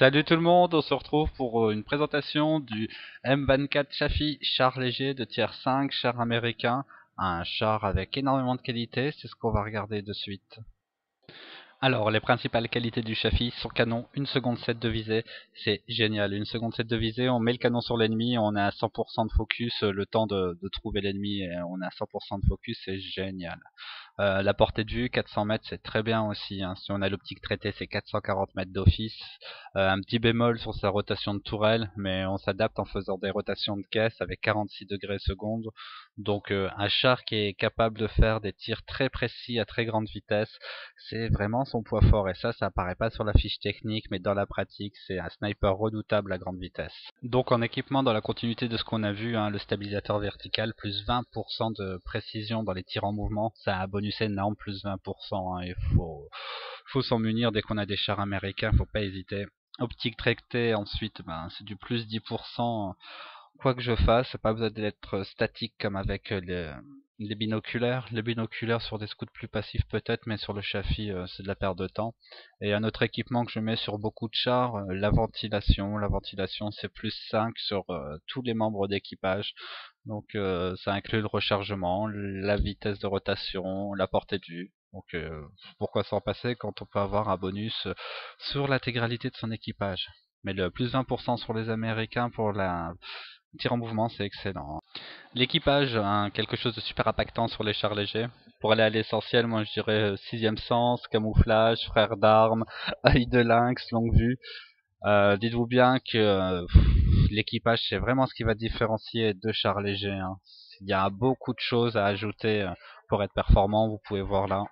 Salut tout le monde, on se retrouve pour une présentation du M24 Chaffee, char léger de tier 5, char américain, un char avec énormément de qualité, c'est ce qu'on va regarder de suite. Alors, les principales qualités du Chaffee, son canon, 1 seconde 7 de visée, c'est génial. 1 seconde 7 de visée, on met le canon sur l'ennemi, on est à 100% de focus, le temps de trouver l'ennemi, et on est à 100% de focus, c'est génial. La portée de vue, 400 mètres, c'est très bien aussi, hein. Si on a l'optique traitée, c'est 440 mètres d'office. Un petit bémol sur sa rotation de tourelle, mais on s'adapte en faisant des rotations de caisse avec 46 degrés seconde. Donc un char qui est capable de faire des tirs très précis à très grande vitesse, c'est vraiment son poids fort. Et ça apparaît pas sur la fiche technique, mais dans la pratique, c'est un sniper redoutable à grande vitesse. Donc en équipement, dans la continuité de ce qu'on a vu, hein, le stabilisateur vertical, plus 20% de précision dans les tirs en mouvement, ça a un bonus énorme, plus 20%, hein, il faut s'en munir dès qu'on a des chars américains, faut pas hésiter. Optique traitée, ensuite, c'est du plus 10%. Quoi que je fasse, pas besoin d'être statique comme avec les binoculaires. Les binoculaires sur des scouts plus passifs peut-être, mais sur le Chaffee, c'est de la perte de temps. Et un autre équipement que je mets sur beaucoup de chars, la ventilation. La ventilation, c'est plus 5 sur tous les membres d'équipage. Donc ça inclut le rechargement, la vitesse de rotation, la portée de vue. Donc pourquoi s'en passer quand on peut avoir un bonus sur l'intégralité de son équipage. Mais le plus 20% sur les Américains pour la tir en mouvement, c'est excellent. L'équipage, hein, quelque chose de super impactant sur les chars légers. Pour aller à l'essentiel, moi je dirais sixième sens, camouflage, frère d'armes, œil de lynx, longue vue. Dites-vous bien que l'équipage, c'est vraiment ce qui va différencier deux chars légers, hein. Il y a beaucoup de choses à ajouter pour être performant, vous pouvez voir là.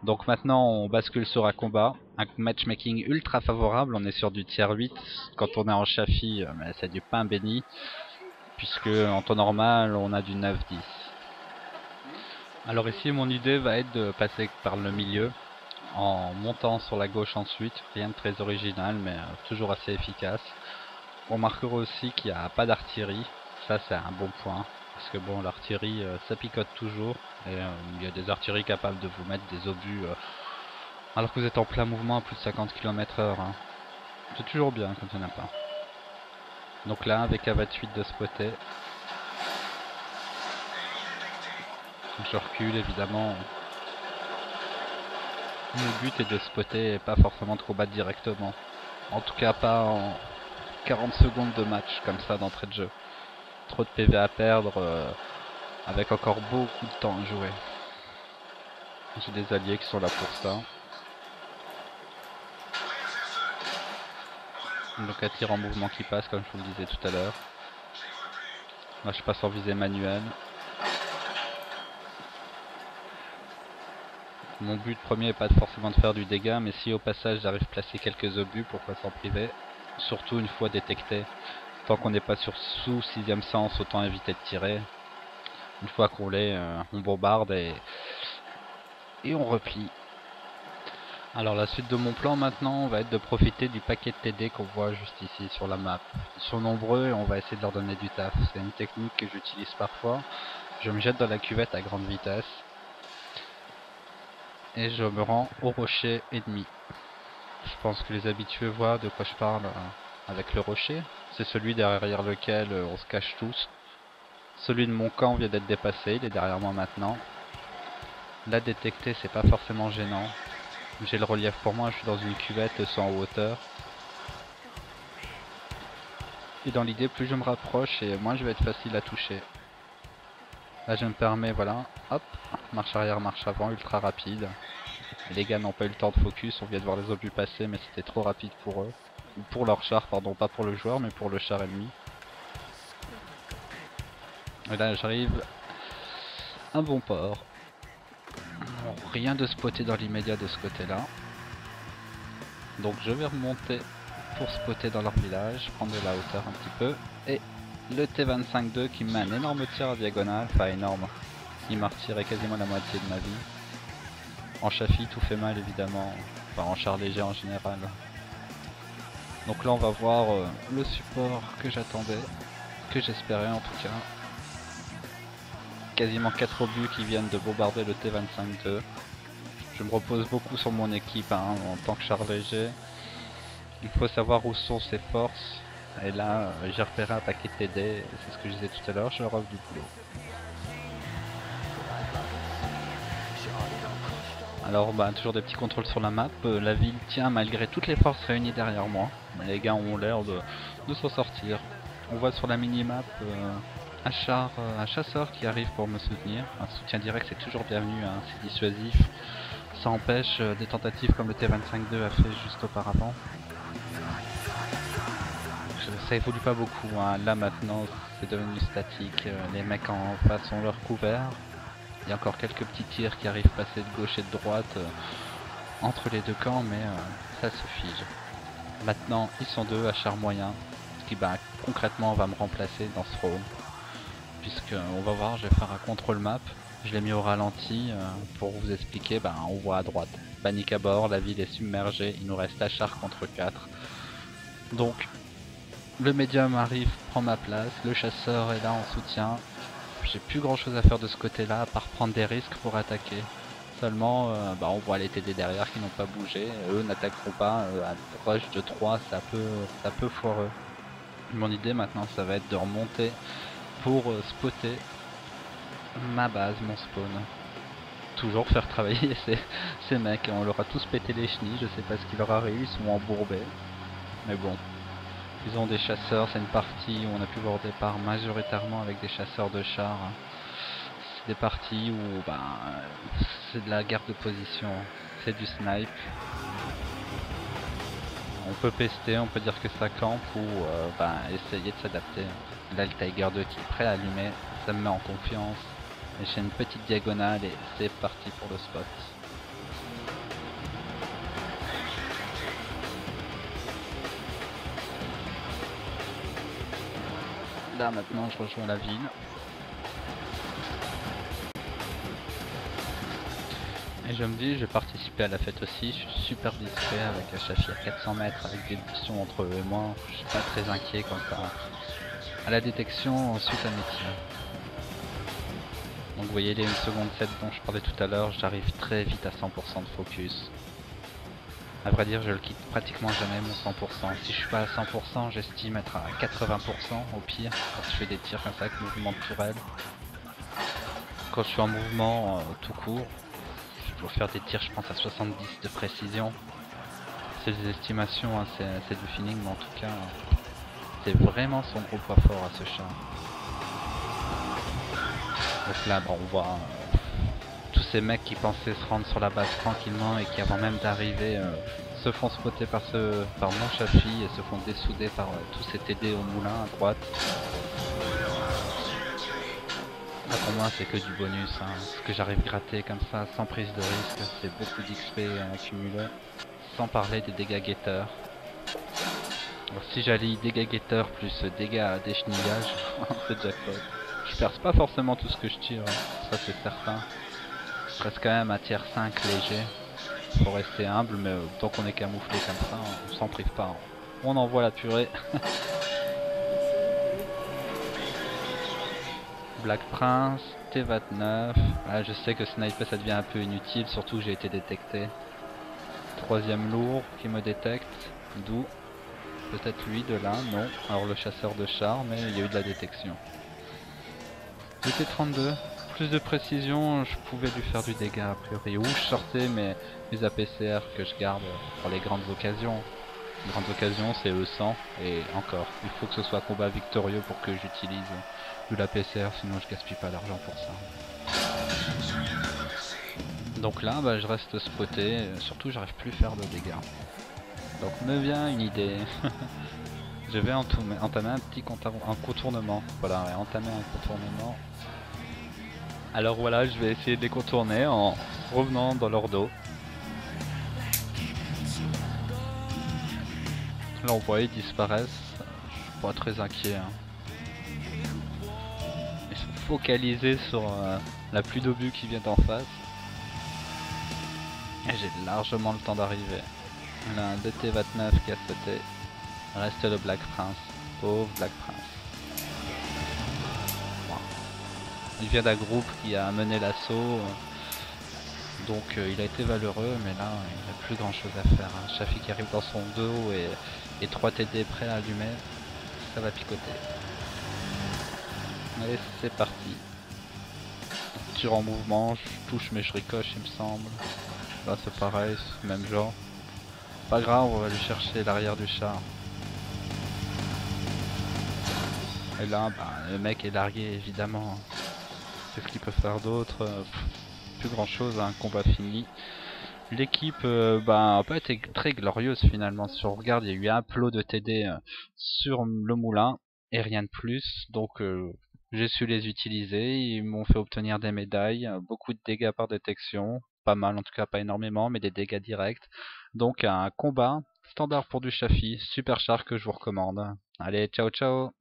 Donc maintenant on bascule sur un combat, un matchmaking ultra favorable, on est sur du tier 8, quand on est en Chaffee, c'est du pain béni, puisque en temps normal on a du 9-10. Alors ici mon idée va être de passer par le milieu, en montant sur la gauche ensuite, rien de très original mais toujours assez efficace. On remarquera aussi qu'il n'y a pas d'artillerie, ça c'est un bon point, parce que bon l'artillerie ça picote toujours, et il y a des artilleries capables de vous mettre des obus alors que vous êtes en plein mouvement à plus de 50 km/h. Hein. C'est toujours bien quand il n'y en a pas. Donc là avec A28 de spotter. Je recule évidemment. Le but est de spotter et pas forcément de combattre directement. En tout cas pas en 40 secondes de match comme ça d'entrée de jeu. Trop de PV à perdre avec encore beaucoup de temps à jouer. J'ai des alliés qui sont là pour ça. Donc un tir en mouvement qui passe comme je vous le disais tout à l'heure. Là je passe en visée manuelle. Mon but premier n'est pas forcément de faire du dégât, mais si au passage j'arrive à placer quelques obus, pourquoi s'en priver. Surtout une fois détecté. Tant qu'on n'est pas sur sous 6ème sens, autant éviter de tirer. Une fois qu'on l'est, on bombarde et on replie. Alors la suite de mon plan maintenant va être de profiter du paquet de TD qu'on voit juste ici sur la map. Ils sont nombreux et on va essayer de leur donner du taf. C'est une technique que j'utilise parfois. Je me jette dans la cuvette à grande vitesse. Et je me rends au rocher ennemi. Je pense que les habitués voient de quoi je parle avec le rocher. C'est celui derrière lequel on se cache tous. Celui de mon camp vient d'être dépassé, il est derrière moi maintenant. Là détecter c'est pas forcément gênant. J'ai le relief pour moi, je suis dans une cuvette sans hauteur. Et dans l'idée, plus je me rapproche et moins je vais être facile à toucher. Là je me permets, voilà, hop, marche arrière, marche avant, ultra rapide. Les gars n'ont pas eu le temps de focus, on vient de voir les obus passer mais c'était trop rapide pour eux. Ou pour leur char, pardon, pas pour le joueur mais pour le char ennemi. Et là j'arrive, un bon port. Rien de spotter dans l'immédiat de ce côté là. Donc je vais remonter pour spotter dans leur village, prendre de la hauteur un petit peu. Et le T25-2 qui me met un énorme tir à diagonale, enfin énorme. Il m'a retiré quasiment la moitié de ma vie. En Chaffee tout fait mal évidemment, enfin en char léger en général. Donc là on va voir le support que j'attendais, que j'espérais en tout cas. Quasiment 4 obus qui viennent de bombarder le T25-2. Je me repose beaucoup sur mon équipe hein, en tant que char léger. Il faut savoir où sont ses forces. Et là, j'ai repéré un paquet de TD, c'est ce que je disais tout à l'heure, je leur offre du boulot. Alors bah toujours des petits contrôles sur la map, la ville tient malgré toutes les forces réunies derrière moi. Les gars ont l'air de s'en sortir. On voit sur la minimap un chasseur qui arrive pour me soutenir. Un soutien direct c'est toujours bienvenu, hein, c'est dissuasif. Ça empêche des tentatives comme le T-25-2 a fait juste auparavant. Ça évolue pas beaucoup, hein. Là maintenant c'est devenu statique, les mecs en face ont leur couvert. Il y a encore quelques petits tirs qui arrivent passer de gauche et de droite entre les deux camps, mais ça se fige. Maintenant ils sont deux à char moyen, ce qui bah, concrètement va me remplacer dans ce round. Puisque on va voir, je vais faire un contrôle map. Je l'ai mis au ralenti pour vous expliquer, bah, on voit à droite. Panique à bord, la ville est submergée, il nous reste à char contre 4. Donc le médium arrive, prend ma place, le chasseur est là en soutien. J'ai plus grand chose à faire de ce côté là à part prendre des risques pour attaquer. Seulement bah, on voit les TD derrière qui n'ont pas bougé, eux n'attaqueront pas, à rush de 3 ça peut foireux. Mon idée maintenant ça va être de remonter pour spotter ma base, mon spawn. Toujours faire travailler ces mecs, on leur a tous pété les chenilles, je sais pas ce qui leur arrive, ils sont embourbés. Mais bon. Ils ont des chasseurs, c'est une partie où on a pu voir au départ majoritairement avec des chasseurs de chars. C'est des parties où bah, c'est de la guerre de position, c'est du snipe. On peut pester, on peut dire que ça campe ou bah, essayer de s'adapter. Là le Tiger 2 qui est prêt à allumer, ça me met en confiance. Et j'ai une petite diagonale et c'est parti pour le spot. Là maintenant je rejoins la ville. Et je me dis, je vais participer à la fête aussi, je suis super discret avec la Chafi à 400 mètres avec des buissons entre eux et moi, je suis pas très inquiet quant à la détection suite à mes tirs. Donc vous voyez les 1 seconde 7 dont je parlais tout à l'heure, j'arrive très vite à 100% de focus. A vrai dire, je le quitte pratiquement jamais mon 100%. Si je suis pas à 100%, j'estime être à 80% au pire, quand je fais des tirs comme ça avec mouvement de tourelle. Quand je suis en mouvement tout court, je dois faire des tirs je pense à 70 de précision. C'est des estimations, hein, c'est du feeling, mais en tout cas, c'est vraiment son gros point fort à ce chat. Donc là, bon, on voit tous ces mecs qui pensaient se rendre sur la base tranquillement et qui avant même d'arriver se font spotter par mon Chafi et se font dessouder par tous ces TD au moulin à droite. Là pour moi c'est que du bonus, hein. Ce que j'arrive à gratter comme ça sans prise de risque, c'est beaucoup d'XP accumulé, sans parler des dégâts guetteurs. Si j'allie dégâts guetteurs plus dégâts d'échenillage, c'est jackpot. Je perce pas forcément tout ce que je tire, hein. Ça c'est certain. Je reste quand même à tier 5 léger. Faut rester humble, mais tant qu'on est camouflé comme ça, on s'en prive pas. On envoie la purée. Black Prince, T29. Ah, je sais que sniper ça devient un peu inutile, surtout que j'ai été détecté. Troisième lourd qui me détecte. D'où peut-être lui de là, non. Alors le chasseur de char, mais il y a eu de la détection. Le T32. Plus de précision, je pouvais lui faire du dégât a priori. Ou je sortais mes APCR que je garde pour les grandes occasions. Les grandes occasions c'est E100 et encore. Il faut que ce soit combat victorieux pour que j'utilise de l'APCR, sinon je gaspille pas d'argent pour ça. Donc là bah, je reste spoté, surtout j'arrive plus à faire de dégâts. Donc me vient une idée. Je vais entamer un petit contournement. Voilà, entamer un contournement. Alors voilà, je vais essayer de les contourner en revenant dans leur dos. Là on voit ils disparaissent, je suis pas très inquiet. Hein. Ils sont focalisés sur la pluie d'obus qui vient d'en face. Et j'ai largement le temps d'arriver. Là un DT29 qui a sauté. Reste le Black Prince. Pauvre Black Prince. Il vient d'un groupe qui a mené l'assaut. Donc il a été valeureux, mais là il n'a plus grand chose à faire. Hein. Shafi qui arrive dans son dos et 3 TD prêts à allumer, ça va picoter. Allez, c'est parti. Tir en mouvement, je touche mais je ricoche il me semble. Là c'est pareil, même genre. Pas grave, on va aller chercher l'arrière du char. Et là, bah, le mec est largué évidemment. Qu'est-ce qu'il peut faire d'autre? Plus grand chose, un combat fini. L'équipe bah, a pas été très glorieuse finalement. Si on regarde, il y a eu un plot de TD sur le moulin et rien de plus. Donc j'ai su les utiliser. Ils m'ont fait obtenir des médailles, beaucoup de dégâts par détection. Pas mal, en tout cas pas énormément, mais des dégâts directs. Donc un combat standard pour du Shafi, super char que je vous recommande. Allez, ciao ciao!